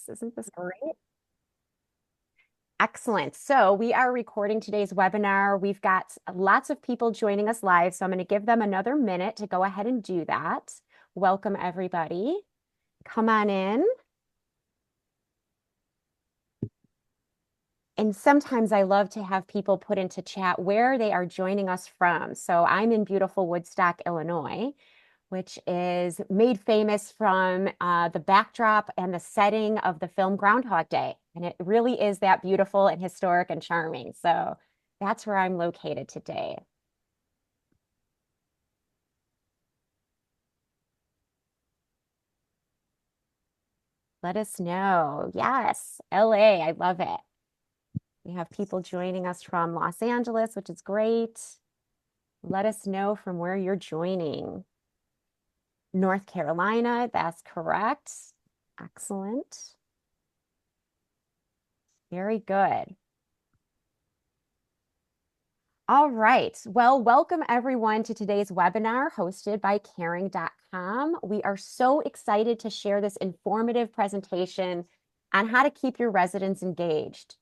Isn't this great? Excellent. So we are recording today's webinar. We've got lots of people joining us live, so I'm going to give them another minute to go ahead and do that. Welcome, everybody. Come on in. And sometimes I love to have people put into chat where they are joining us from. So I'm in beautiful Woodstock, Illinois, which is made famous from the backdrop and the setting of the film Groundhog Day. And it really is that beautiful and historic and charming. So that's where I'm located today. Let us know. Yes, LA, I love it. We have people joining us from Los Angeles, which is great. Let us know from where you're joining. North Carolina, that's correct. Excellent. Very good. All right. Well, welcome everyone to today's webinar hosted by Caring.com. We are so excited to share this informative presentation on how to keep your residents engaged.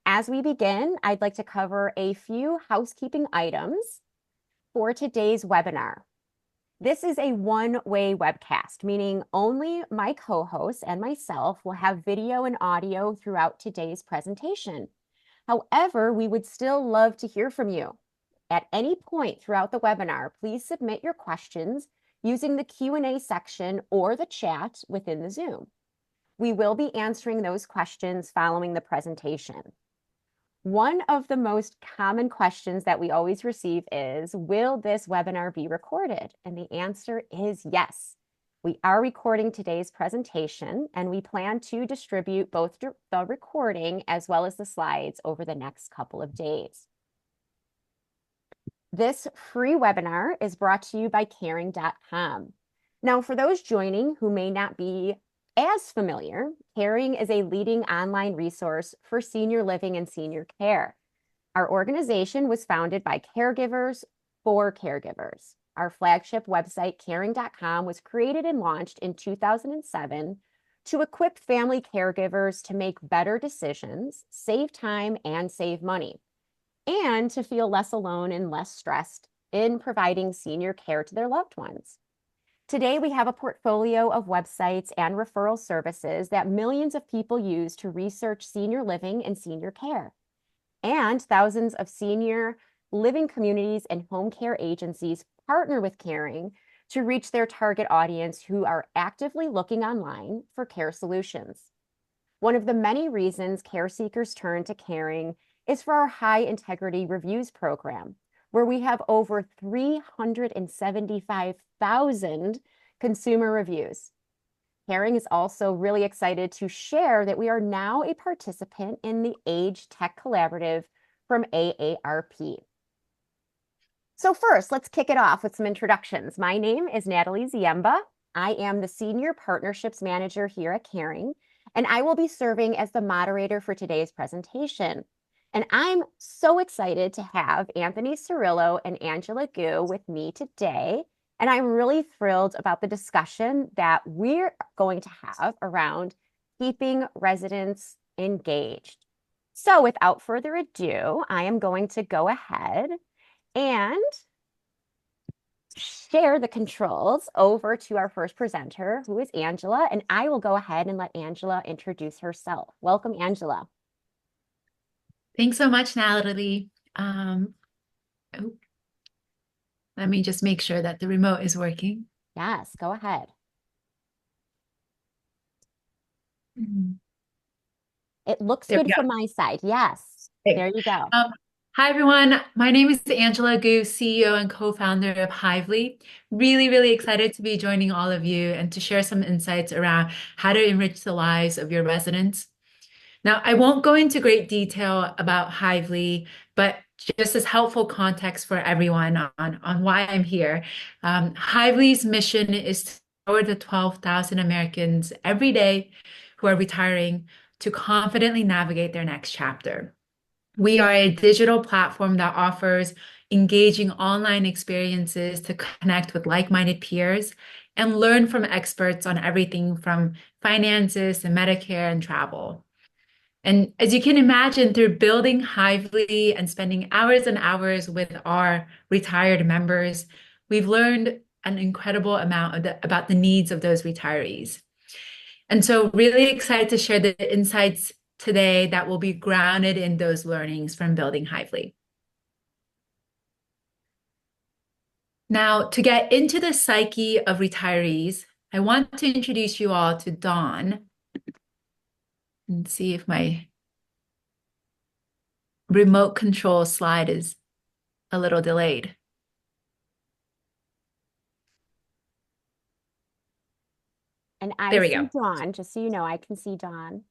As we begin, I'd like to cover a few housekeeping items for today's webinar. This is a one-way webcast, meaning only my co-hosts and myself will have video and audio throughout today's presentation. However, we would still love to hear from you. At any point throughout the webinar, please submit your questions using the Q&A section or the chat within the Zoom. We will be answering those questions following the presentation. One of the most common questions that we always receive is, will this webinar be recorded? And the answer is yes. We are recording today's presentation, and we plan to distribute both the recording as well as the slides over the next couple of days. This free webinar is brought to you by Caring.com. Now, for those joining who may not be as familiar, Caring is a leading online resource for senior living and senior care. Our organization was founded by caregivers for caregivers. Our flagship website, Caring.com, was created and launched in 2007 to equip family caregivers to make better decisions, save time, and save money, and to feel less alone and less stressed in providing senior care to their loved ones. Today, we have a portfolio of websites and referral services that millions of people use to research senior living and senior care. And thousands of senior living communities and home care agencies partner with Caring to reach their target audience who are actively looking online for care solutions. One of the many reasons care seekers turn to Caring is for our high integrity reviews program, where we have over 375,000 consumer reviews. Caring is also really excited to share that we are now a participant in the Age Tech Collaborative from AARP. So first, let's kick it off with some introductions. My name is Natalie Ziemba. I am the Senior Partnerships Manager here at Caring, and I will be serving as the moderator for today's presentation. And I'm so excited to have Anthony Cirillo and Angela Gu with me today. And I'm really thrilled about the discussion that we're going to have around keeping residents engaged. So without further ado, I am going to go ahead and share the controls over to our first presenter, who is Angela. And I will go ahead and let Angela introduce herself. Welcome, Angela. Thanks so much, Natalie. Let me just make sure that the remote is working. Yes, go ahead. It looks good from my side. Yes, there you go. Hi, everyone. My name is Angela Gu, CEO and co-founder of Hively. Really excited to be joining all of you and to share some insights around how to enrich the lives of your residents. Now, I won't go into great detail about Hively, but just as helpful context for everyone on why I'm here. Hively's mission is to empower the 12,000 Americans every day who are retiring to confidently navigate their next chapter. We are a digital platform that offers engaging online experiences to connect with like-minded peers and learn from experts on everything from finances to Medicare and travel. And as you can imagine, through building Hively and spending hours and hours with our retired members, we've learned an incredible amount about the needs of those retirees. And so, really excited to share the insights today that will be grounded in those learnings from building Hively. Now, to get into the psyche of retirees, I want to introduce you all to Dawn and see if my remote control slide is a little delayed. And I There we see go. Dawn, just so you know, I can see Dawn.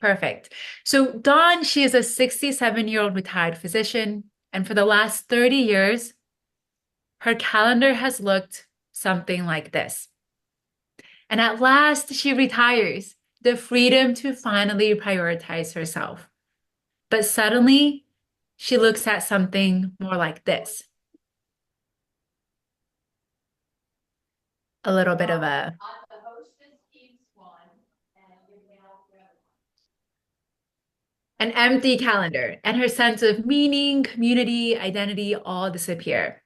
Perfect. So Dawn, she is a 67-year-old retired physician, and for the last 30 years, her calendar has looked something like this. And at last, she retires, the freedom to finally prioritize herself. But suddenly, she looks at something more like this. A little bit of an empty calendar, and her sense of meaning, community, identity all disappear.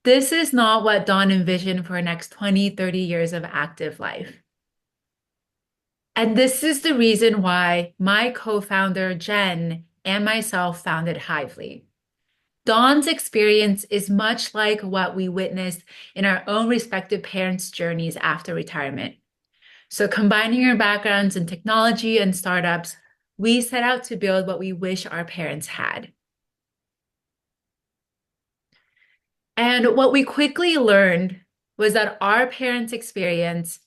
This is not what Dawn envisioned for her next 20, 30 years of active life. And this is the reason why my co-founder, Jen, and myself founded Hively. Dawn's experience is much like what we witnessed in our own respective parents' journeys after retirement. So, combining our backgrounds in technology and startups, we set out to build what we wish our parents had. And what we quickly learned was that our parents' experience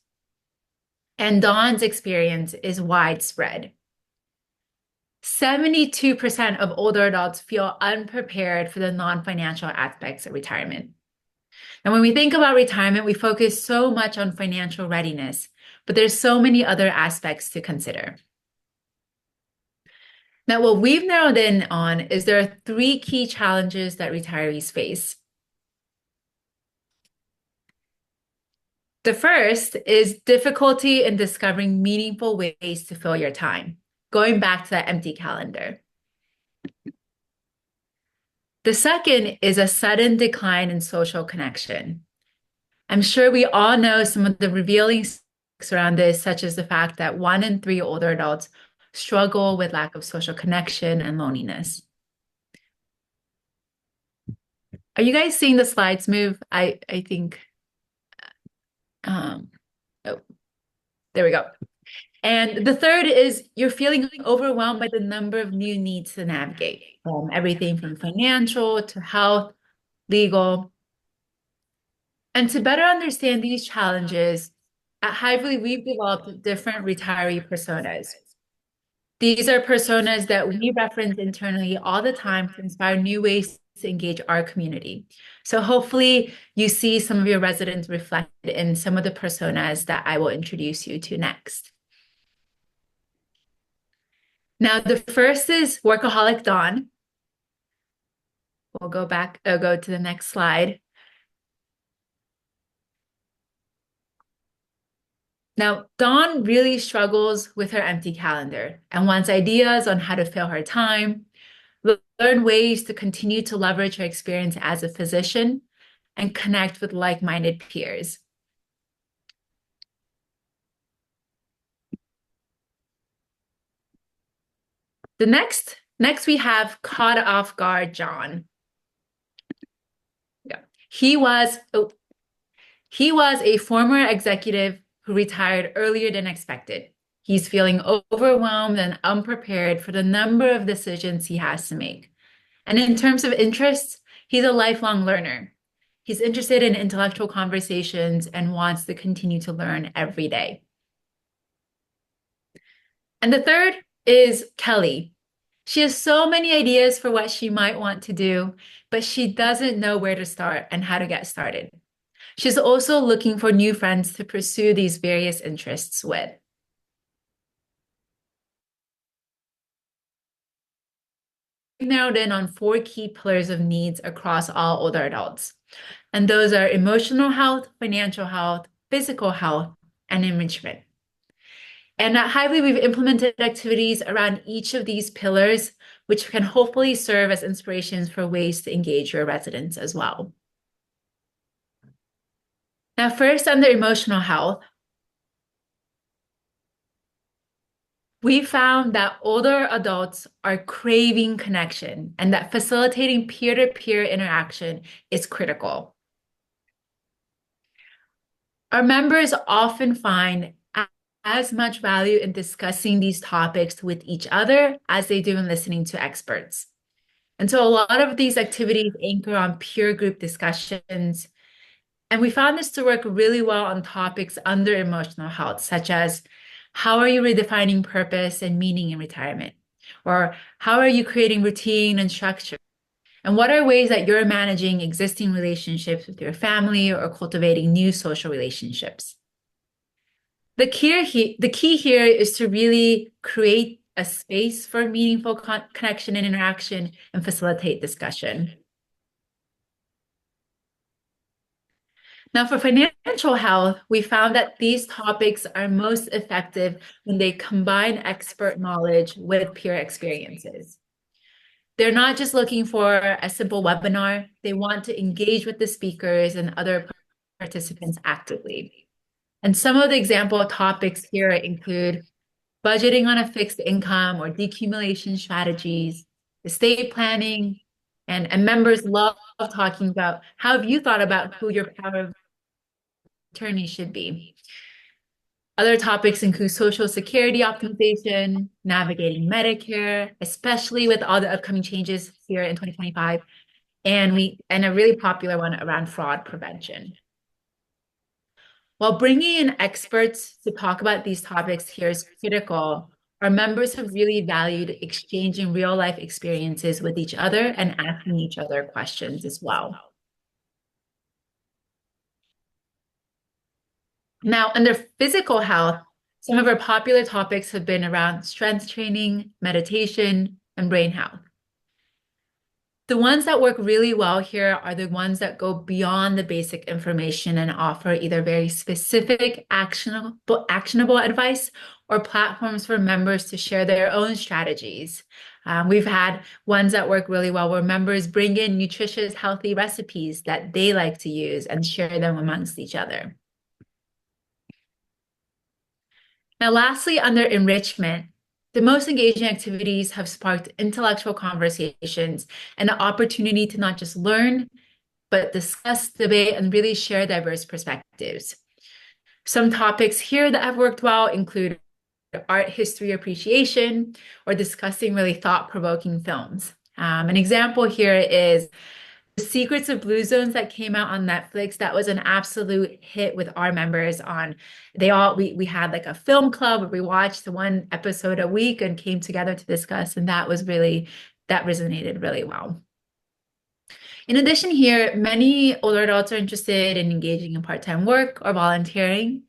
and Dawn's experience is widespread. 72% of older adults feel unprepared for the non-financial aspects of retirement. And when we think about retirement, we focus so much on financial readiness, but there's so many other aspects to consider. Now, what we've narrowed in on is there are three key challenges that retirees face. The first is difficulty in discovering meaningful ways to fill your time, going back to that empty calendar. The second is a sudden decline in social connection. I'm sure we all know some of the revealing statistics around this, such as the fact that 1 in 3 older adults struggle with lack of social connection and loneliness. Are you guys seeing the slides move? I think, oh, there we go. And the third is you're feeling overwhelmed by the number of new needs to navigate, everything from financial to health, legal. And to better understand these challenges, at Hively, we've developed different retiree personas. These are personas that we reference internally all the time to inspire new ways to engage our community. So hopefully you see some of your residents reflected in some of the personas that I will introduce you to next. Now, the first is Workaholic Dawn. We'll go to the next slide. Now, Dawn really struggles with her empty calendar and wants ideas on how to fill her time, learn ways to continue to leverage her experience as a physician, and connect with like-minded peers. Next we have Caught Off Guard John. Yeah. He was a former executive who retired earlier than expected. He's feeling overwhelmed and unprepared for the number of decisions he has to make. And in terms of interests, he's a lifelong learner. He's interested in intellectual conversations and wants to continue to learn every day. And the third is Kelly. She has so many ideas for what she might want to do, but she doesn't know where to start and how to get started. She's also looking for new friends to pursue these various interests with. We've narrowed in on 4 key pillars of needs across all older adults. And those are emotional health, financial health, physical health, and enrichment. And at Hively, we've implemented activities around each of these pillars, which can hopefully serve as inspirations for ways to engage your residents as well. Now, first, under emotional health, we found that older adults are craving connection and that facilitating peer-to-peer interaction is critical. Our members often find as much value in discussing these topics with each other as they do in listening to experts. And so a lot of these activities anchor on peer group discussions. And we found this to work really well on topics under emotional health, such as how are you redefining purpose and meaning in retirement? Or how are you creating routine and structure? And what are ways that you're managing existing relationships with your family or cultivating new social relationships? The key here is to really create a space for meaningful connection and interaction and facilitate discussion. Now, for financial health, we found that these topics are most effective when they combine expert knowledge with peer experiences. They're not just looking for a simple webinar, they want to engage with the speakers and other participants actively. And some of the example topics here include budgeting on a fixed income or decumulation strategies, estate planning, and members love talking about how have you thought about who your power of attorney should be. Other topics include Social Security optimization, navigating Medicare, especially with all the upcoming changes here in 2025, and a really popular one around fraud prevention. While bringing in experts to talk about these topics here is critical, our members have really valued exchanging real life experiences with each other and asking each other questions as well. Now, under physical health, some of our popular topics have been around strength training, meditation, and brain health. The ones that work really well here are the ones that go beyond the basic information and offer either very specific, actionable advice or platforms for members to share their own strategies. We've had ones that work really well where members bring in nutritious, healthy recipes that they like to use and share them amongst each other. Now, lastly, under enrichment, the most engaging activities have sparked intellectual conversations and the opportunity to not just learn, but discuss, debate, and really share diverse perspectives. Some topics here that have worked well include art history appreciation or discussing really thought-provoking films. An example here is The Secrets of Blue Zones that came out on Netflix. That was an absolute hit with our members on we had like a film club where we watched one episode a week and came together to discuss, and that resonated really well. In addition here, many older adults are interested in engaging in part-time work or volunteering.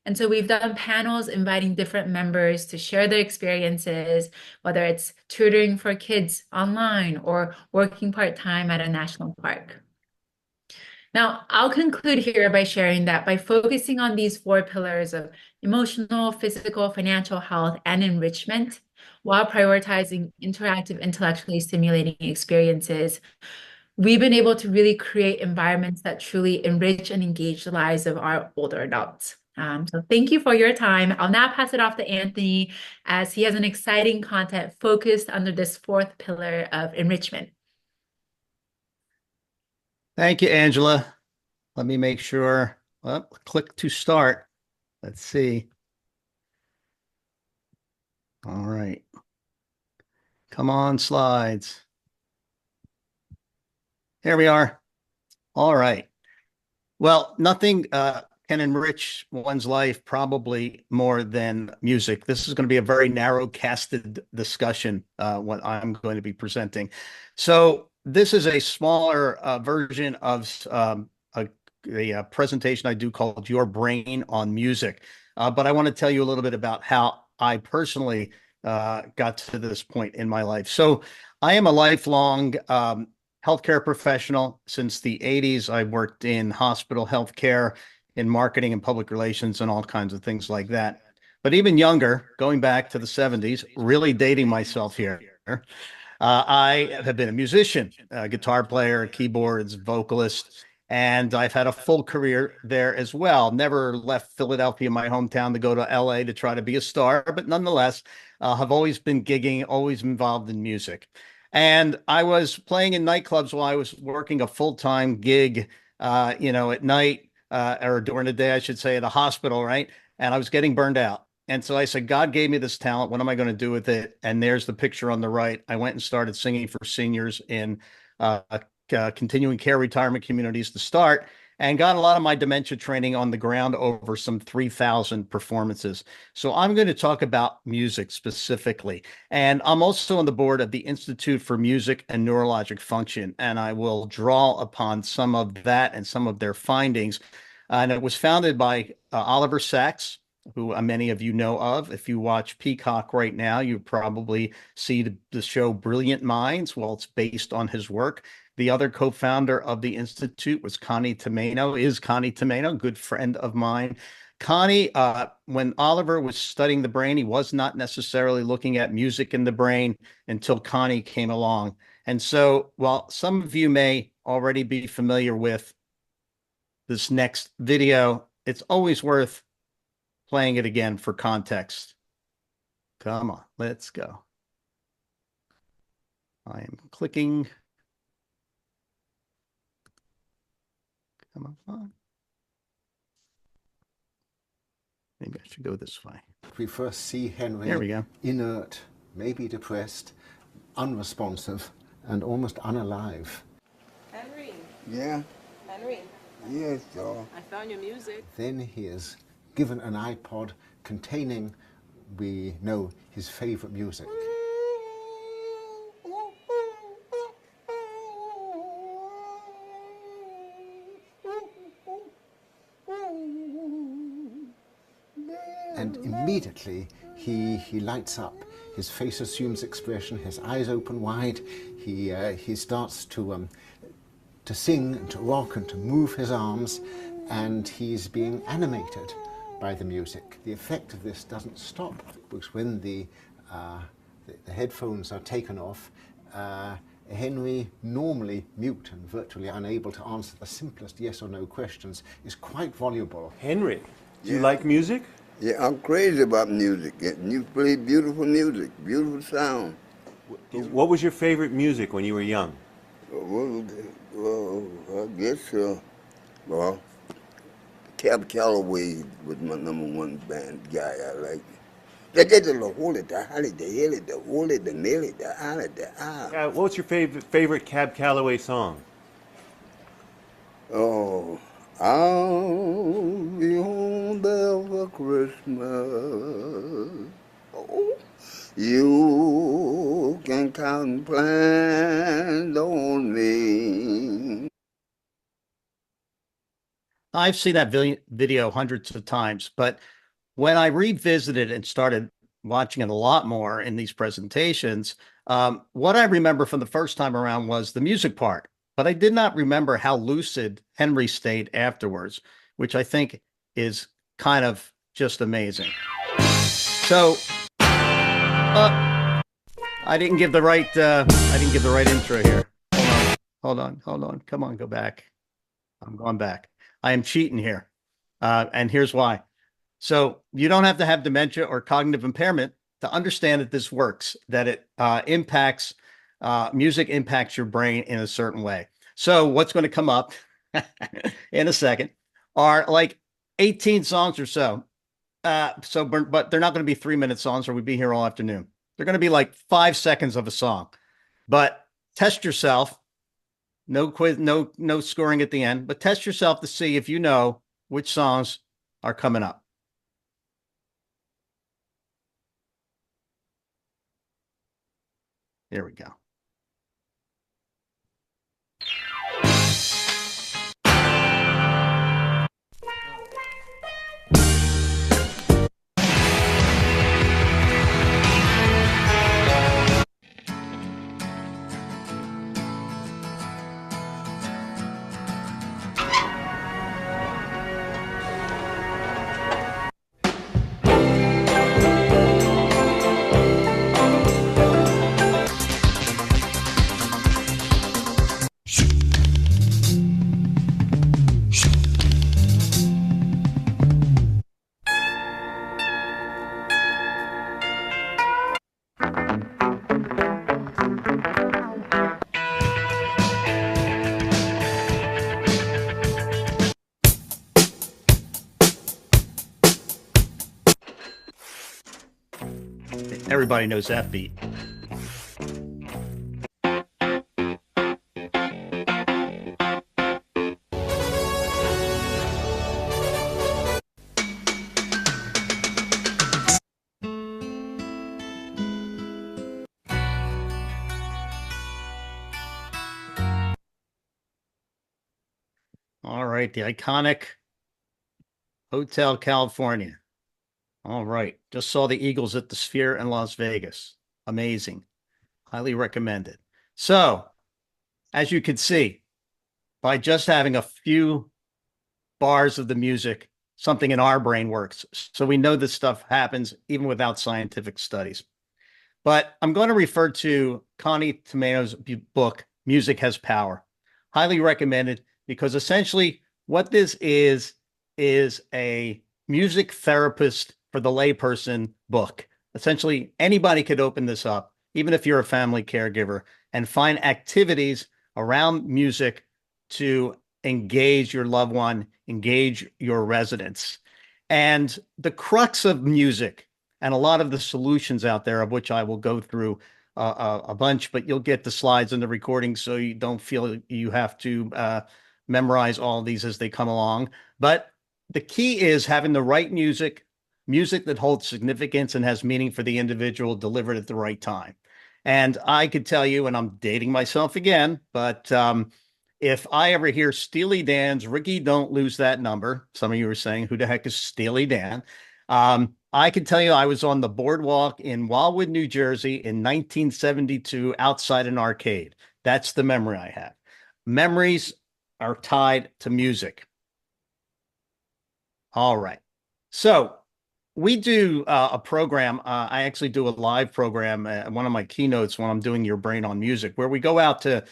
And so we've done panels inviting different members to share their experiences, whether it's tutoring for kids online or working part-time at a national park. Now, I'll conclude here by sharing that by focusing on these 4 pillars of emotional, physical, financial health, and enrichment, while prioritizing interactive, intellectually stimulating experiences, we've been able to really create environments that truly enrich and engage the lives of our older adults. So thank you for your time. I'll now pass it off to Anthony as he has an exciting content focused under this 4th pillar of enrichment. Thank you, Angela. Let me make sure. Well, click to start. Let's see. All right. Come on, slides. Here we are. All right. Well, nothing can enrich one's life probably more than music. This is going to be a very narrow casted discussion, what I'm going to be presenting. So this is a smaller version of a presentation I do called Your Brain on Music. But I want to tell you a little bit about how I personally got to this point in my life. So I am a lifelong healthcare professional since the 80s. I worked in hospital healthcare, in marketing and public relations, and all kinds of things like that. But even younger, going back to the 70s, really dating myself here. I have been a musician, a guitar player, keyboards, vocalist, and I've had a full career there as well. Never left Philadelphia, my hometown, to go to LA to try to be a star, but nonetheless, have always been gigging, always involved in music. And I was playing in nightclubs while I was working a full-time gig, at night, or during the day, I should say, at a hospital, right? And I was getting burned out. And so I said, God gave me this talent. What am I going to do with it? And there's the picture on the right. I went and started singing for seniors in continuing care retirement communities to start, and got a lot of my dementia training on the ground over some 3,000 performances. So I'm going to talk about music specifically. And I'm also on the board of the Institute for Music and Neurologic Function, and I will draw upon some of that and some of their findings. And it was founded by Oliver Sacks, who many of you know of. If you watch Peacock right now, you probably see the show Brilliant Minds. Well, it's based on his work. The other co-founder of the Institute was Connie Tomaino, good friend of mine. Connie, when Oliver was studying the brain, he was not necessarily looking at music in the brain until Connie came along. And so while some of you may already be familiar with this next video, it's always worth playing it again for context. Come on, let's go. I am clicking. Come on. Maybe I should go this way. We first see Henry there we go. Inert, maybe depressed, unresponsive, and almost unalive. Henry. Yeah? Henry. Yes, sir. I found your music. Then he is given an iPod containing, we know, his favorite music. And immediately he lights up. His face assumes expression, his eyes open wide. He starts to sing and to rock and to move his arms, and he's being animated by the music. The effect of this doesn't stop, because when the headphones are taken off, Henry, normally mute and virtually unable to answer the simplest yes or no questions, is quite voluble. Henry, do you like music? Yeah, I'm crazy about music. You play beautiful music, beautiful sound. What was your favorite music when you were young? Well, I guess, Cab Calloway was my #1 band guy I liked. What was your favorite Cab Calloway song? Oh, I'll be home there for Christmas. Oh, you can count and plan on me. I've seen that video hundreds of times, but when I revisited and started watching it a lot more in these presentations, what I remember from the first time around was the music part, but I did not remember how lucid Henry stayed afterwards, which I think is kind of just amazing. So, I didn't give the right intro here. Hold on. Come on, go back. I'm going back. I am cheating here. And here's why. So you don't have to have dementia or cognitive impairment to understand that this works, that it music impacts your brain in a certain way. So what's going to come up in a second are like 18 songs or so. But they're not going to be 3-minute songs or we'd be here all afternoon. They're going to be like 5 seconds of a song. But test yourself. No quiz, no scoring at the end, but test yourself to see if you know which songs are coming up. There we go. Everybody knows that beat. All right, the iconic Hotel California. All right, just saw the Eagles at the Sphere in Las Vegas. Amazing. Highly recommended. So, as you can see, by just having a few bars of the music, something in our brain works. So we know this stuff happens even without scientific studies. But I'm going to refer to Connie Tomato's book, Music Has Power. Highly recommended because essentially what this is a music therapist for the layperson book. Essentially, anybody could open this up, even if you're a family caregiver, and find activities around music to engage your loved one, engage your residents. And the crux of music and a lot of the solutions out there, of which I will go through a bunch, but you'll get the slides and the recording so you don't feel you have to memorize all of these as they come along. But the key is having the right music, music that holds significance and has meaning for the individual delivered at the right time. And I could tell you, and I'm dating myself again, but if I ever hear Steely Dan's Ricky, Don't Lose That Number, some of you were saying, who the heck is Steely Dan? I can tell you I was on the boardwalk in Wildwood, New Jersey in 1972 outside an arcade. That's the memory I have. Memories are tied to music. All right. So we do a program. I actually do a live program, one of my keynotes when I'm doing Your Brain on Music, where we go out to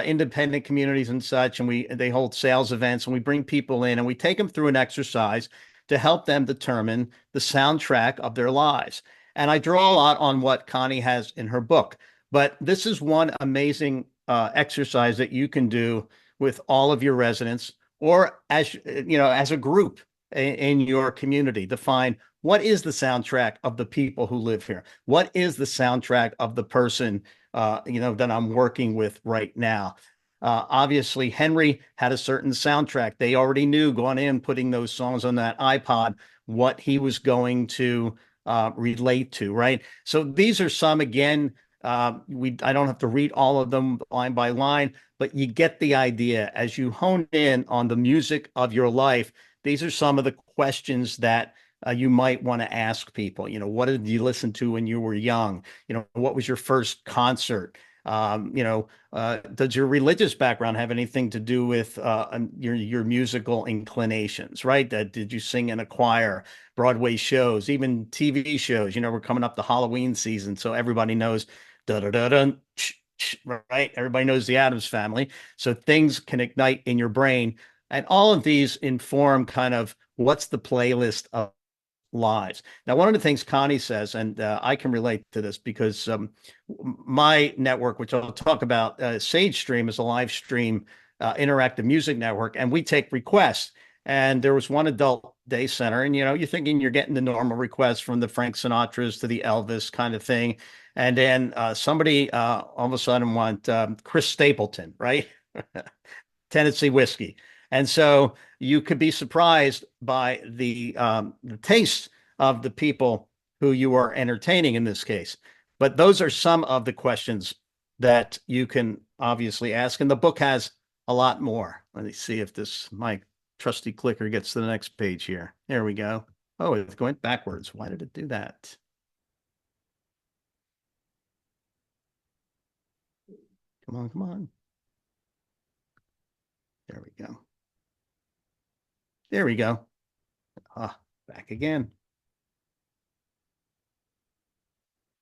independent communities and such, and they hold sales events, and we bring people in and we take them through an exercise to help them determine the soundtrack of their lives. And I draw a lot on what Connie has in her book, but this is one amazing exercise that you can do with all of your residents, or as you know, as a group in your community. Define what is the soundtrack of the people who live here. What is the soundtrack of the person that I'm working with right now? Obviously, Henry had a certain soundtrack. They already knew going in, putting those songs on that iPod, what he was going to relate to, right? So these are some, again, I don't have to read all of them line by line, but you get the idea. As you hone in on the music of your life, these are some of the questions that you might want to ask people. What did you listen to when you were young? What was your first concert? Does your religious background have anything to do with your musical inclinations, right? Did you sing in a choir, Broadway shows, even TV shows? We're coming up to Halloween season, so everybody knows da da da da, right? Everybody knows the Addams Family, so things can ignite in your brain, and all of these inform kind of what's the playlist of lives. Now, one of the things Connie says, and I can relate to this because my network, which I'll talk about, Sage Stream, is a live stream interactive music network, and we take requests. And there was one adult day center, and you're thinking you're getting the normal requests from the Frank Sinatras to the Elvis kind of thing. And then somebody all of a sudden want Chris Stapleton, right? Tennessee whiskey. And so you could be surprised by the taste of the people who you are entertaining in this case. But those are some of the questions that you can obviously ask. And the book has a lot more. Let me see if my trusty clicker gets to the next page here. There we go. Oh, it's going backwards. Why did it do that? Come on, come on. There we go. There we go. Back again.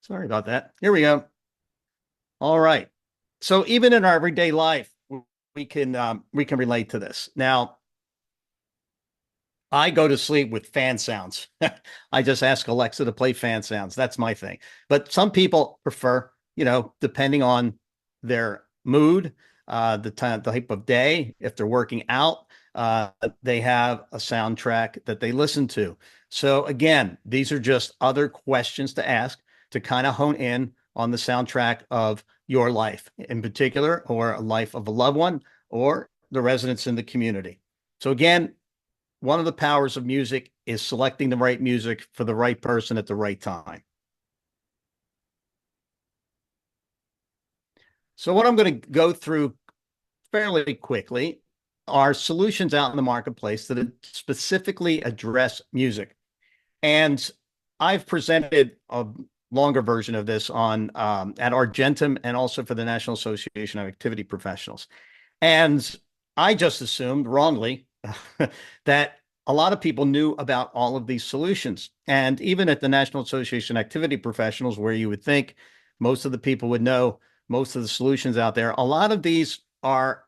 Sorry about that. Here we go. All right. So even in our everyday life, we can relate to this. Now, I go to sleep with fan sounds. I just ask Alexa to play fan sounds. That's my thing. But some people prefer, depending on their mood, the type of day, if they're working out, they have a soundtrack that they listen to. So again, these are just other questions to ask. to kind of hone in on the soundtrack of your life in particular, or a life of a loved one, or the residents in the community. So again, one of the powers of music is selecting the right music for the right person at the right time. So what I'm going to go through fairly quickly are solutions out in the marketplace that specifically address music. And I've presented a longer version of this on at Argentum and also for the National Association of Activity Professionals. And I just assumed wrongly that a lot of people knew about all of these solutions. And even at the National Association of Activity Professionals, where you would think most of the people would know most of the solutions out there, a lot of these are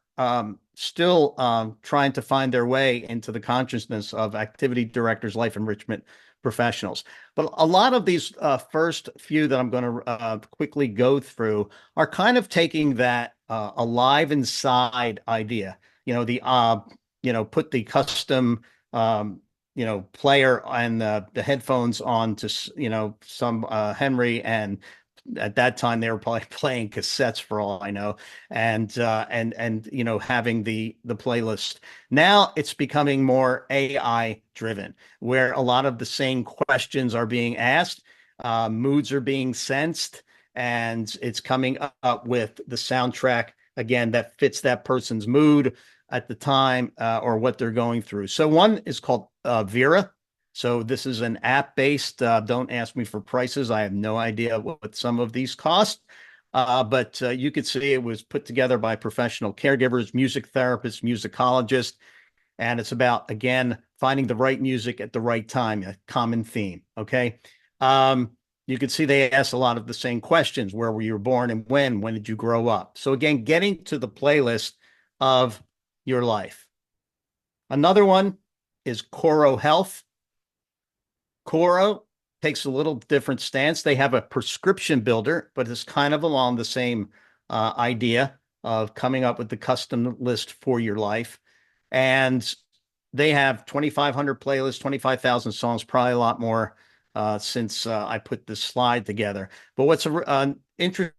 still trying to find their way into the consciousness of activity directors, life enrichment professionals. But a lot of these first few that I'm going to quickly go through are kind of taking that alive inside idea. Put the custom player and the headphones on to some Henry, and at that time they were probably playing cassettes for all I know, and having the playlist. Now it's becoming more AI driven, where a lot of the same questions are being asked, moods are being sensed, and it's coming up with the soundtrack again that fits that person's mood at the time, or what they're going through. So one is called Vera. So this is an app-based. Don't ask me for prices. I have no idea what some of these cost. But you could see it was put together by professional caregivers, music therapists, musicologists, and it's about, again, finding the right music at the right time, a common theme, okay? You can see they ask a lot of the same questions. Where were you born and when did you grow up? So again, getting to the playlist of your life. Another one is Coro Health. Coro takes a little different stance. They have a prescription builder, but it's kind of along the same idea of coming up with the custom list for your life. And they have 2,500 playlists, 25,000 songs, probably a lot more since I put this slide together. But what's interesting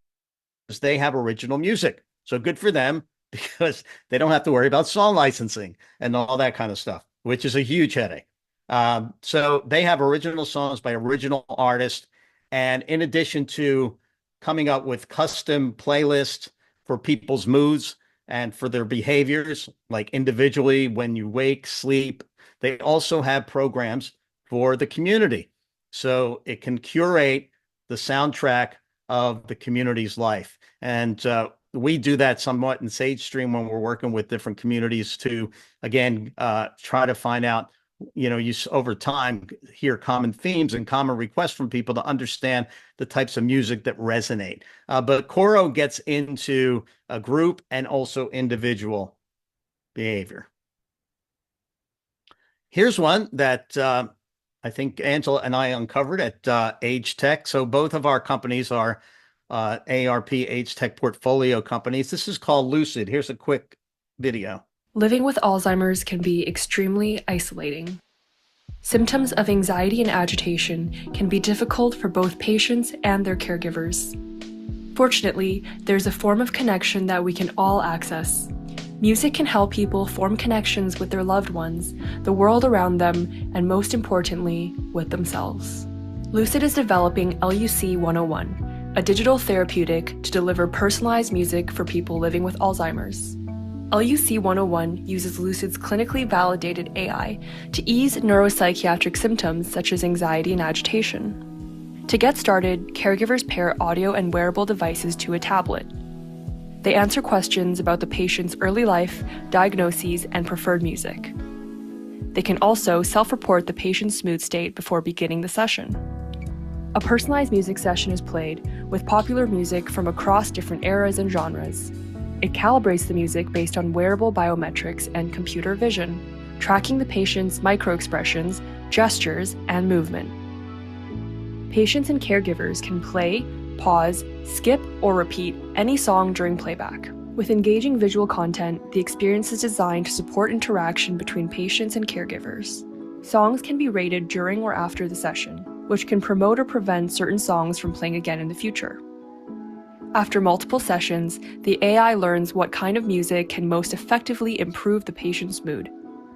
is they have original music. So good for them, because they don't have to worry about song licensing and all that kind of stuff, which is a huge headache. So they have original songs by original artists. And in addition to coming up with custom playlists for people's moods and for their behaviors, like individually when you wake, sleep, they also have programs for the community. So it can curate the soundtrack of the community's life. And we do that somewhat in SageStream when we're working with different communities to, again, try to find out, you over time hear common themes and common requests from people to understand the types of music that resonate. But Coro gets into a group and also individual behavior. Here's one that I think Angela and I uncovered at Age Tech. So both of our companies are ARP Age Tech portfolio companies. This is called Lucid. Here's a quick video. Living with Alzheimer's can be extremely isolating. Symptoms of anxiety and agitation can be difficult for both patients and their caregivers. Fortunately, there's a form of connection that we can all access. Music can help people form connections with their loved ones, the world around them, and most importantly, with themselves. Lucid is developing LUC 101, a digital therapeutic to deliver personalized music for people living with Alzheimer's. LUC 101 uses Lucid's clinically validated AI to ease neuropsychiatric symptoms such as anxiety and agitation. To get started, caregivers pair audio and wearable devices to a tablet. They answer questions about the patient's early life, diagnoses, and preferred music. They can also self-report the patient's mood state before beginning the session. A personalized music session is played with popular music from across different eras and genres. It calibrates the music based on wearable biometrics and computer vision, tracking the patient's microexpressions, gestures, and movement. Patients and caregivers can play, pause, skip, or repeat any song during playback. With engaging visual content, the experience is designed to support interaction between patients and caregivers. Songs can be rated during or after the session, which can promote or prevent certain songs from playing again in the future. After multiple sessions, the AI learns what kind of music can most effectively improve the patient's mood,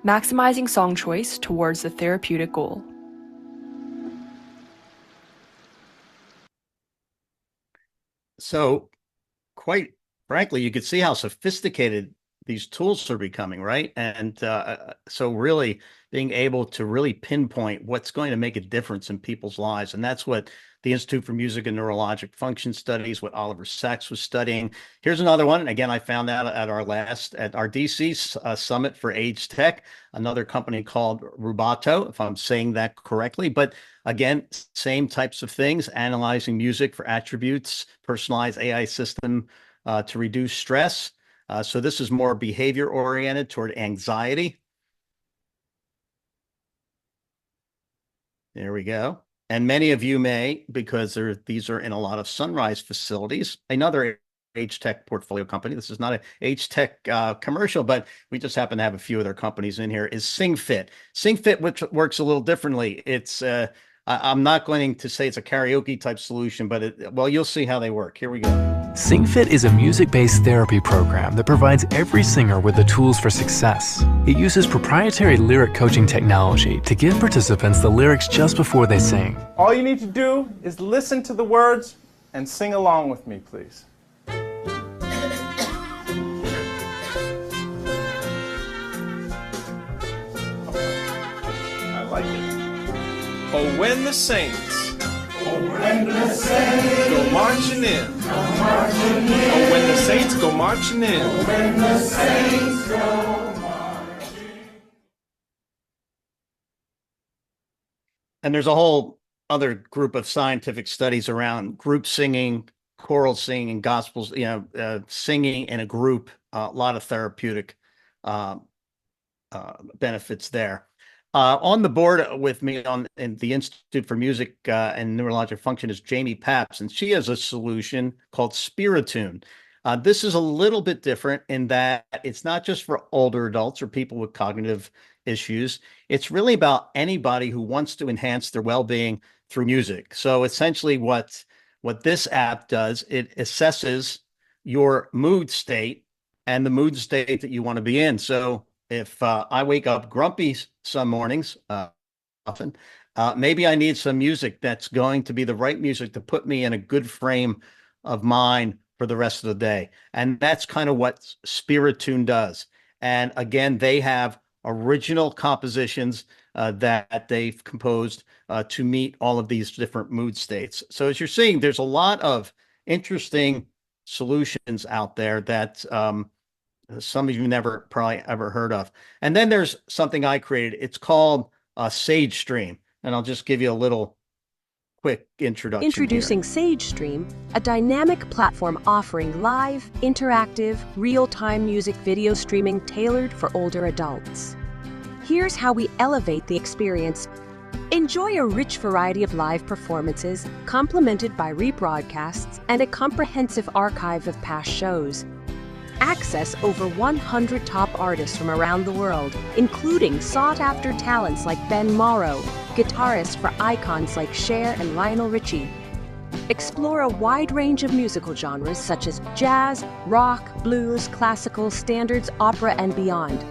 maximizing song choice towards the therapeutic goal. So, quite frankly, you could see how sophisticated these tools are becoming, right? And so really being able to really pinpoint what's going to make a difference in people's lives. And that's what the Institute for Music and Neurologic Function studies, what Oliver Sacks was studying. Here's another one. And again, I found that at our DC Summit for Age Tech, another company called Rubato, if I'm saying that correctly. But again, same types of things, analyzing music for attributes, personalized AI system to reduce stress. So this is more behavior oriented toward anxiety. There we go. And many of you may, because these are in a lot of Sunrise facilities, another Age Tech portfolio company. This is not an Age Tech commercial, but we just happen to have a few of their companies in here, is SingFit. SingFit, which works a little differently. It's I'm not going to say it's a karaoke type solution, but well, you'll see how they work. Here we go. SingFit is a music-based therapy program that provides every singer with the tools for success. It uses proprietary lyric coaching technology to give participants the lyrics just before they sing. All you need to do is listen to the words and sing along with me, please. I like it. Oh, when the saints go marching in. Oh, when the saints go marching in. And there's a whole other group of scientific studies around group singing, choral singing, and gospels, singing in a group, a lot of therapeutic benefits there. On the board with me in the Institute for Music and Neurologic Function is Jamie Paps, and she has a solution called Spiritune. This is a little bit different in that it's not just for older adults or people with cognitive issues. It's really about anybody who wants to enhance their well-being through music. So essentially what this app does, it assesses your mood state and the mood state that you want to be in. So if I wake up grumpy some mornings, often, maybe I need some music that's going to be the right music to put me in a good frame of mind for the rest of the day. And that's kind of what Spiritune does. And again, they have original compositions that they've composed to meet all of these different mood states. So as you're seeing, there's a lot of interesting solutions out there that some of you never probably ever heard of. And then there's something I created. It's called Sage Stream. And I'll just give you a little quick introduction. Introducing Sage Stream, a dynamic platform offering live, interactive, real-time music video streaming tailored for older adults. Here's how we elevate the experience. Enjoy a rich variety of live performances, complemented by rebroadcasts and a comprehensive archive of past shows. Access over 100 top artists from around the world, including sought-after talents like Ben Morrow, guitarists for icons like Cher and Lionel Richie. Explore a wide range of musical genres such as jazz, rock, blues, classical, standards, opera, and beyond.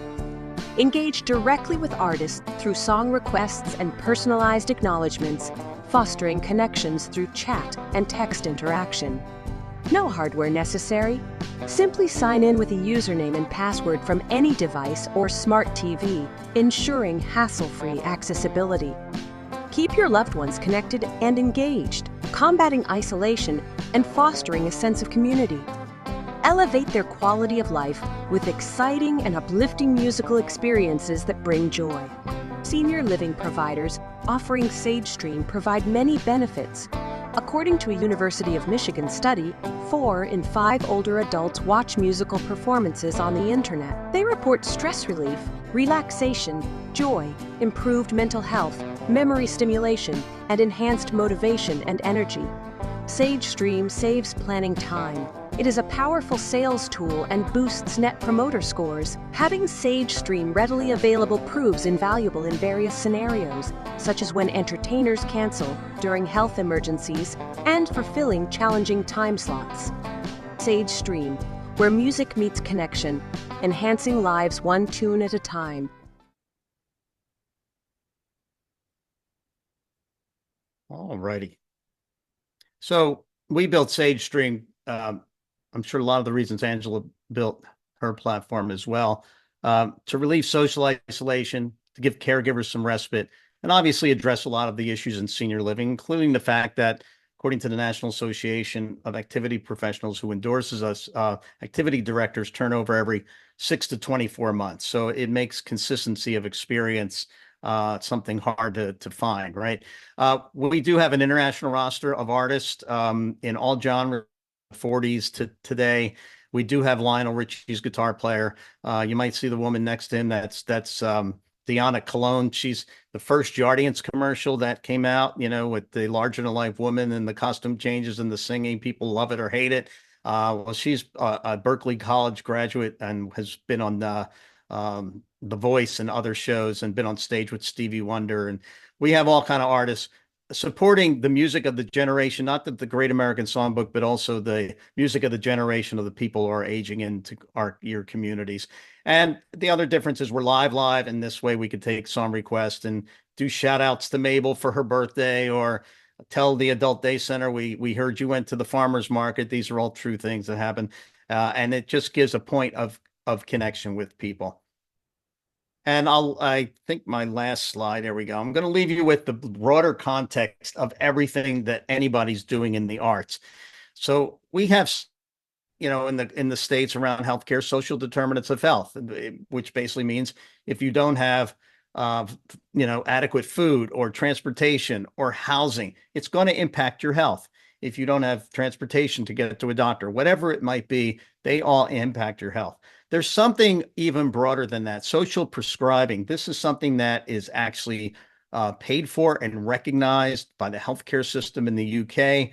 Engage directly with artists through song requests and personalized acknowledgments, fostering connections through chat and text interaction. No hardware necessary. Simply sign in with a username and password from any device or smart TV, ensuring hassle-free accessibility. Keep your loved ones connected and engaged, combating isolation and fostering a sense of community. Elevate their quality of life with exciting and uplifting musical experiences that bring joy. Senior living providers offering Sage Stream provide many benefits. According to a University of Michigan study, 4 in 5 older adults watch musical performances on the internet. They report stress relief, relaxation, joy, improved mental health, memory stimulation, and enhanced motivation and energy. Sage Stream saves planning time, It is a powerful sales tool and boosts net promoter scores. Having Sage Stream readily available proves invaluable in various scenarios, such as when entertainers cancel, during health emergencies, and for filling challenging time slots. Sage Stream, where music meets connection, enhancing lives one tune at a time. All righty. So we built Sage Stream. I'm sure a lot of the reasons Angela built her platform as well, to relieve social isolation, to give caregivers some respite, and obviously address a lot of the issues in senior living, including the fact that, according to the National Association of Activity Professionals, who endorses us, activity directors turn over every 6 to 24 months. So it makes consistency of experience something hard to find, right? We do have an international roster of artists in all genres, 40s to today. We do have Lionel Richie's guitar player. You might see the woman next to him. That's Deanna Cologne. She's the first Jardiance commercial that came out, with the larger-than-life woman and the costume changes and the singing. People love it or hate it. Well, she's a Berkeley College graduate and has been on The Voice and other shows and been on stage with Stevie Wonder. And we have all kind of artists supporting the music of the generation, not that the Great American Songbook, but also the music of the generation of the people who are aging into your communities. And the other difference is we're live, and this way we could take song requests and do shout outs to Mabel for her birthday, or tell the Adult Day Center, we heard you went to the farmer's market. These are all true things that happen. And it just gives a point of connection with people. And I think my last slide, there we go. I'm going to leave you with the broader context of everything that anybody's doing in the arts. So we have, in the states around healthcare, social determinants of health, which basically means if you don't have, adequate food or transportation or housing, it's going to impact your health. If you don't have transportation to get to a doctor, whatever it might be, they all impact your health. There's something even broader than that. Social prescribing. This is something that is actually paid for and recognized by the healthcare system in the UK.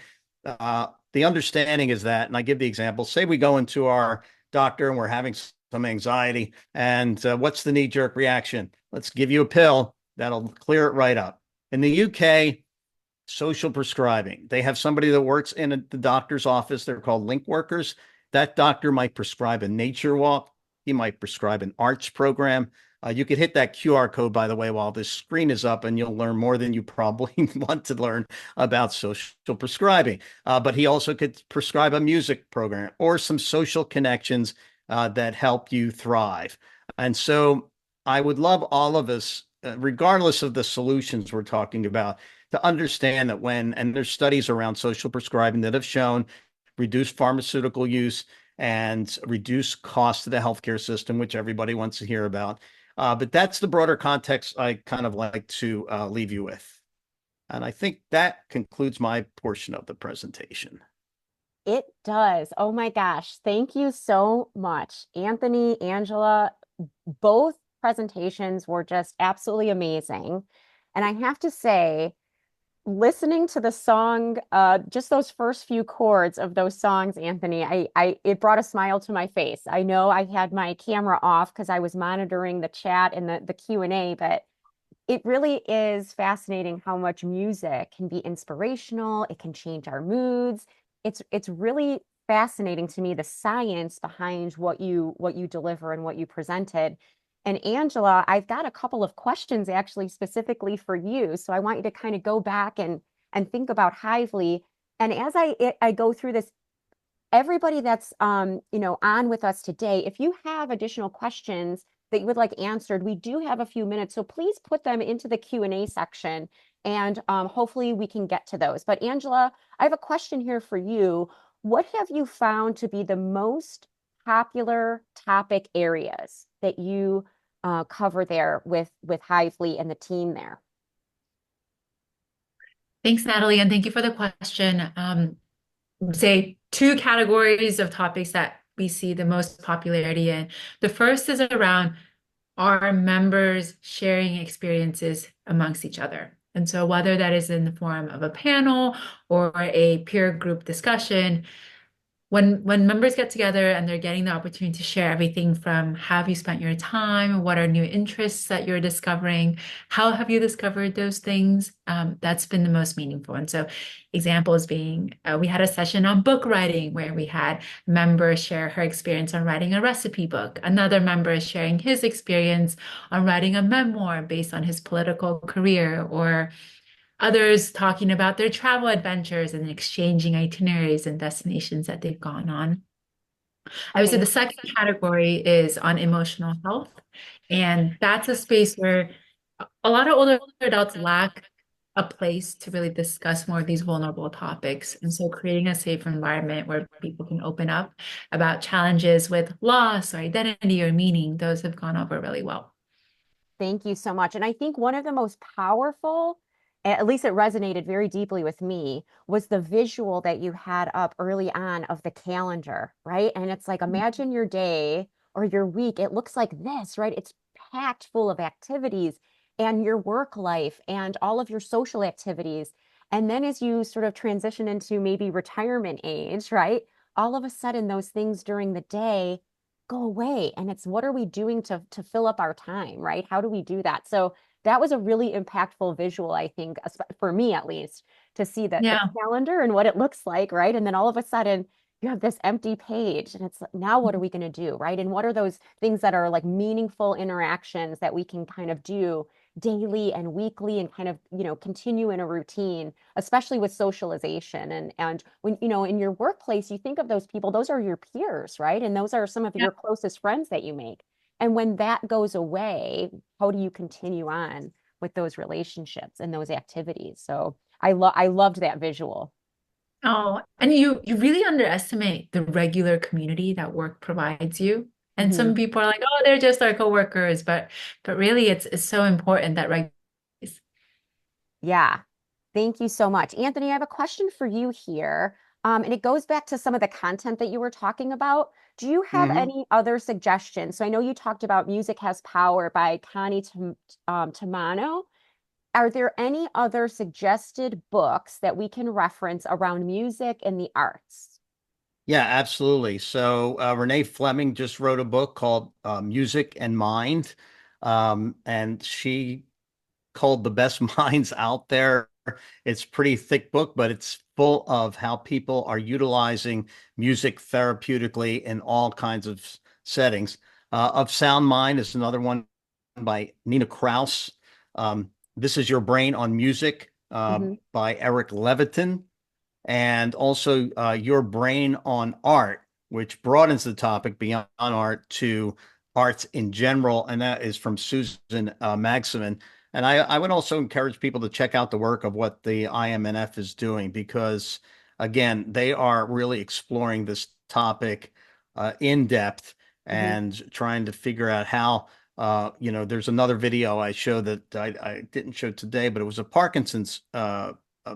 The understanding is that, and I give the example, say we go into our doctor and we're having some anxiety, and what's the knee-jerk reaction? Let's give you a pill that'll clear it right up. In the UK, social prescribing, they have somebody that works in the doctor's office. They're called link workers. That doctor might prescribe a nature walk. He might prescribe an arts program. You could hit that QR code, by the way, while this screen is up, and you'll learn more than you probably want to learn about social prescribing. But he also could prescribe a music program or some social connections that help you thrive. And so I would love all of us, regardless of the solutions we're talking about, to understand that and there's studies around social prescribing that have shown reduced pharmaceutical use and reduce costs to the healthcare system, which everybody wants to hear about. But that's the broader context I kind of like to leave you with. And I think that concludes my portion of the presentation. It does. Oh my gosh. Thank you so much, Anthony, Angela. Both presentations were just absolutely amazing. And I have to say, listening to the song, just those first few chords of those songs, Anthony, it brought a smile to my face. I know I had my camera off because I was monitoring the chat and the Q&A, but it really is fascinating how much music can be inspirational. It can change our moods. It's really fascinating to me, the science behind what you deliver and what you presented. And Angela, I've got a couple of questions actually specifically for you. So I want you to kind of go back and think about Hively. And as I go through this, everybody that's on with us today, if you have additional questions that you would like answered, we do have a few minutes. So please put them into the Q&A section, and hopefully we can get to those. But Angela, I have a question here for you. What have you found to be the most popular topic areas that you cover there with Hively and the team there? Thanks, Natalie, and thank you for the question. Say two categories of topics that we see the most popularity in. The first is around our members sharing experiences amongst each other. And so whether that is in the form of a panel or a peer group discussion, when members get together and they're getting the opportunity to share everything from how have you spent your time, what are new interests that you're discovering, how have you discovered those things, that's been the most meaningful. And so examples being, we had a session on book writing where we had members share her experience on writing a recipe book. Another member is sharing his experience on writing a memoir based on his political career, or others talking about their travel adventures and exchanging itineraries and destinations that they've gone on. I would say the second category is on emotional health. And that's a space where a lot of older adults lack a place to really discuss more of these vulnerable topics. And so creating a safe environment where people can open up about challenges with loss or identity or meaning, those have gone over really well. Thank you so much. And I think one of the most powerful, at least it resonated very deeply with me, was the visual that you had up early on of the calendar, right? And it's like, imagine your day or your week. It looks like this, right? It's packed full of activities and your work life and all of your social activities. And then as you sort of transition into maybe retirement age, right? All of a sudden, those things during the day go away, and it's what are we doing to fill up our time, right? How do we do that? So that was a really impactful visual, I think, for me at least, to see that the Yeah. calendar and what it looks like, right? And then all of a sudden you have this empty page, and it's like, now what are we going to do, right? And what are those things that are like meaningful interactions that we can kind of do daily and weekly and kind of, continue in a routine, especially with socialization. And when, in your workplace, you think of those people, those are your peers, right? And those are some of your closest friends that you make. And when that goes away, how do you continue on with those relationships and those activities? So I loved that visual. Oh, and you really underestimate the regular community that work provides you. And Mhm. some people are like, oh, they're just our coworkers, but really it's so important that Yeah. Thank you so much. Anthony, I have a question for you here. And it goes back to some of the content that you were talking about. Do you have Hmm. any other suggestions? So I know you talked about Music Has Power by Connie Tamano. Are there any other suggested books that we can reference around music and the arts? Yeah, absolutely. So Renee Fleming just wrote a book called Music and Mind. And she called The Best Minds Out There. It's a pretty thick book, but it's full of how people are utilizing music therapeutically in all kinds of settings. Of Sound Mind is another one by Nina Kraus. This is Your Brain on Music Mhm. by Eric Levitin, and also Your Brain on Art, which broadens the topic beyond art to arts in general, and that is from Susan Magsamen. And I would also encourage people to check out the work of what the IMNF is doing, because, again, they are really exploring this topic in depth Mhm. and trying to figure out how, there's another video I showed that I didn't show today, but it was a Parkinson's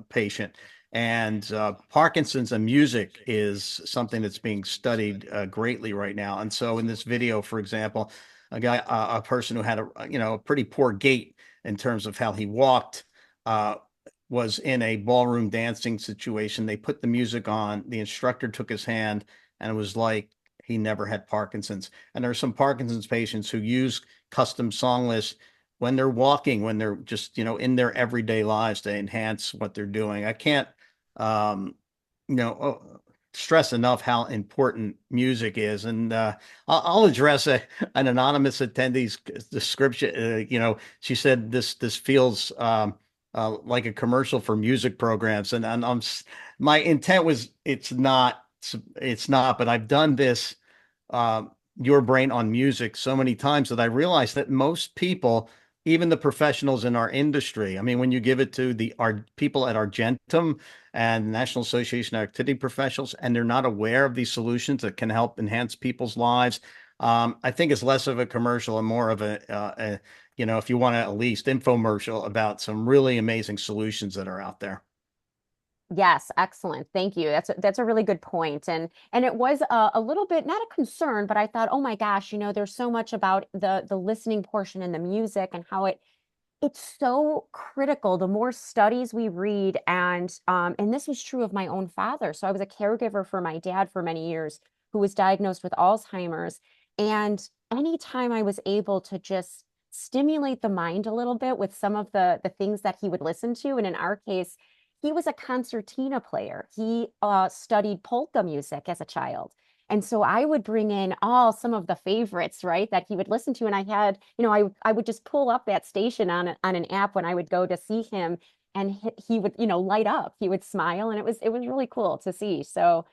patient. And Parkinson's and music is something that's being studied greatly right now. And so in this video, for example, a person who had a pretty poor gait in terms of how he walked, uh, was in a ballroom dancing situation. They put the music on. The instructor took his hand, and it was like he never had Parkinson's. And there are some Parkinson's patients who use custom song lists when they're walking, when they're just, in their everyday lives to enhance what they're doing. I can't um, stress enough how important music is. And I'll address an anonymous attendee's description. She said this feels like a commercial for music programs, and my intent was it's not, but I've done this uh, Your Brain on Music so many times that I realized that most people, even the professionals in our industry, I mean, when you give it to our people at Argentum and National Association of Activity Professionals, and they're not aware of these solutions that can help enhance people's lives, I think it's less of a commercial and more of if you want to at least infomercial about some really amazing solutions that are out there. Yes, excellent. Thank you. That's a really good point. And it was a little bit not a concern, but I thought, oh my gosh, there's so much about the listening portion and the music and how it It's so critical. The more studies we read, and this was true of my own father. So I was a caregiver for my dad for many years, who was diagnosed with Alzheimer's. And anytime I was able to just stimulate the mind a little bit with some of the things that he would listen to, and in our case, he was a concertina player. He studied polka music as a child. And so I would bring in all some of the favorites, right, that he would listen to. And I had, I would just pull up that station on an app when I would go to see him, and he would, light up. He would smile, and it was really cool to see. So,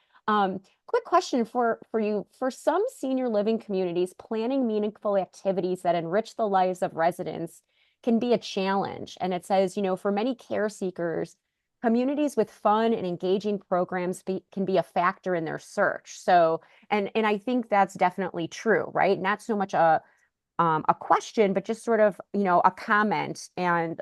quick question for you. For some senior living communities, planning meaningful activities that enrich the lives of residents can be a challenge. And it says, for many care seekers, communities with fun and engaging programs can be a factor in their search. So, and I think that's definitely true, right? Not so much a question, but just sort of, a comment. And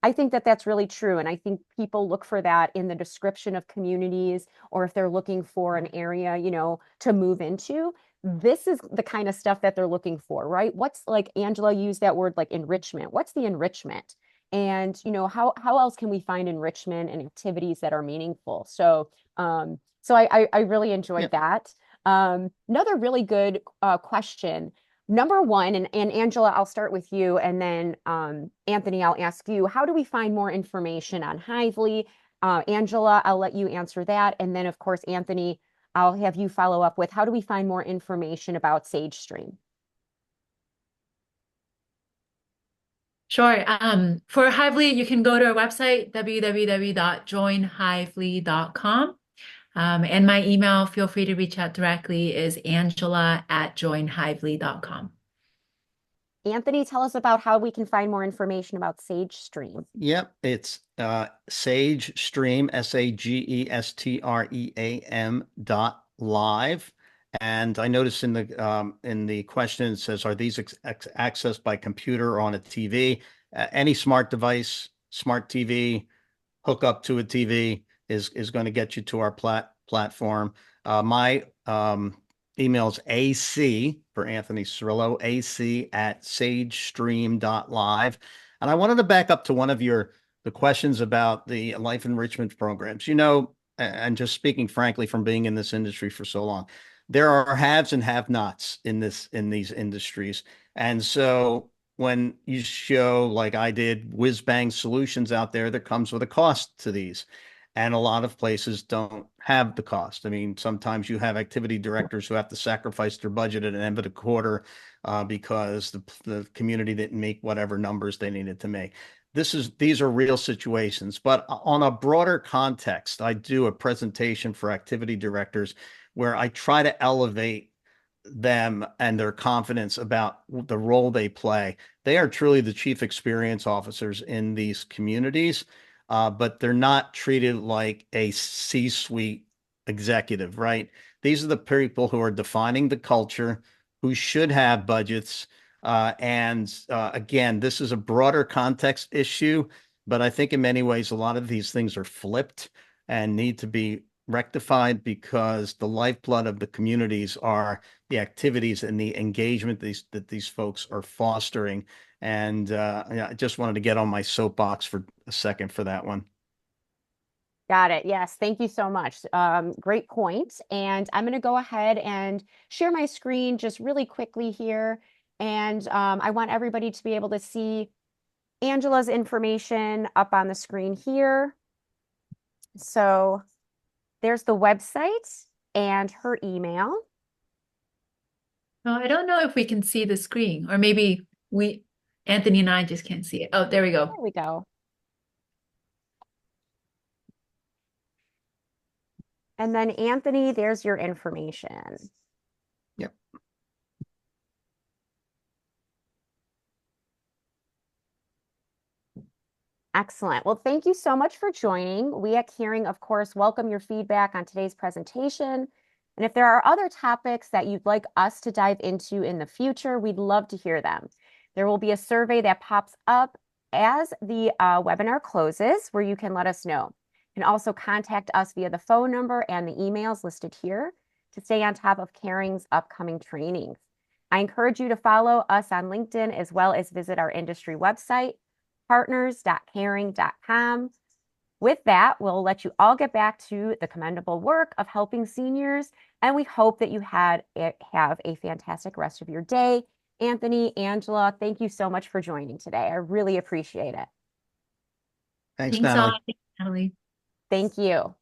I think that that's really true. And I think people look for that in the description of communities, or if they're looking for an area, to move into. This is the kind of stuff that they're looking for, right? What's, like Angela used that word, like enrichment. What's the enrichment? And how else can we find enrichment and activities that are meaningful? So I really enjoyed that. Another really good question. Number one, and Angela, I'll start with you, and then Anthony, I'll ask you, how do we find more information on Hively? Angela, I'll let you answer that. And then, of course, Anthony, I'll have you follow up with, how do we find more information about SageStream? Sure. For Hively, you can go to our website, www.joinhively.com. And my email, feel free to reach out directly, is angela@joinhively.com. Anthony, tell us about how we can find more information about SageStream. Yep, it's SageStream, SageStream.live. And I noticed in the question it says, are these accessed by computer or on a TV? Any smart device, smart TV, hook up to a TV is going to get you to our platform. My email is AC for Anthony Cirillo, AC@sagestream.live. And I wanted to back up to one of the questions about the life enrichment programs. And just speaking frankly from being in this industry for so long, there are haves and have-nots in these industries. And so when you show, like I did, whiz-bang solutions out there, that comes with a cost to these. And a lot of places don't have the cost. I mean, sometimes you have activity directors who have to sacrifice their budget at the end of the quarter because the community didn't make whatever numbers they needed to make. These are real situations. But on a broader context, I do a presentation for activity directors where I try to elevate them and their confidence about the role they play. They are truly the chief experience officers in these communities. But they're not treated like a C-suite executive, right? These are the people who are defining the culture, who should have budgets. Again, this is a broader context issue, but I think in many ways, a lot of these things are flipped and need to be rectified, because the lifeblood of the communities are the activities and the engagement that these folks are fostering. And I just wanted to get on my soapbox for a second for that one. Got it. Yes. Thank you so much. Great point. And I'm going to go ahead and share my screen just really quickly here. And I want everybody to be able to see Angela's information up on the screen here. So there's the website and her email. No, I don't know if we can see the screen, or maybe Anthony and I just can't see it. Oh, there we go. There we go. And then Anthony, there's your information. Yep. Excellent. Well, thank you so much for joining. We at Caring, of course, welcome your feedback on today's presentation. And if there are other topics that you'd like us to dive into in the future, we'd love to hear them. There will be a survey that pops up as the webinar closes, where you can let us know. You can also contact us via the phone number and the emails listed here to stay on top of Caring's upcoming trainings. I encourage you to follow us on LinkedIn, as well as visit our industry website partners.caring.com. With that, we'll let you all get back to the commendable work of helping seniors, and we hope that you have a fantastic rest of your day. Anthony, Angela, thank you so much for joining today. I really appreciate it. Thanks, Thanks all. Natalie. Natalie. Thank you.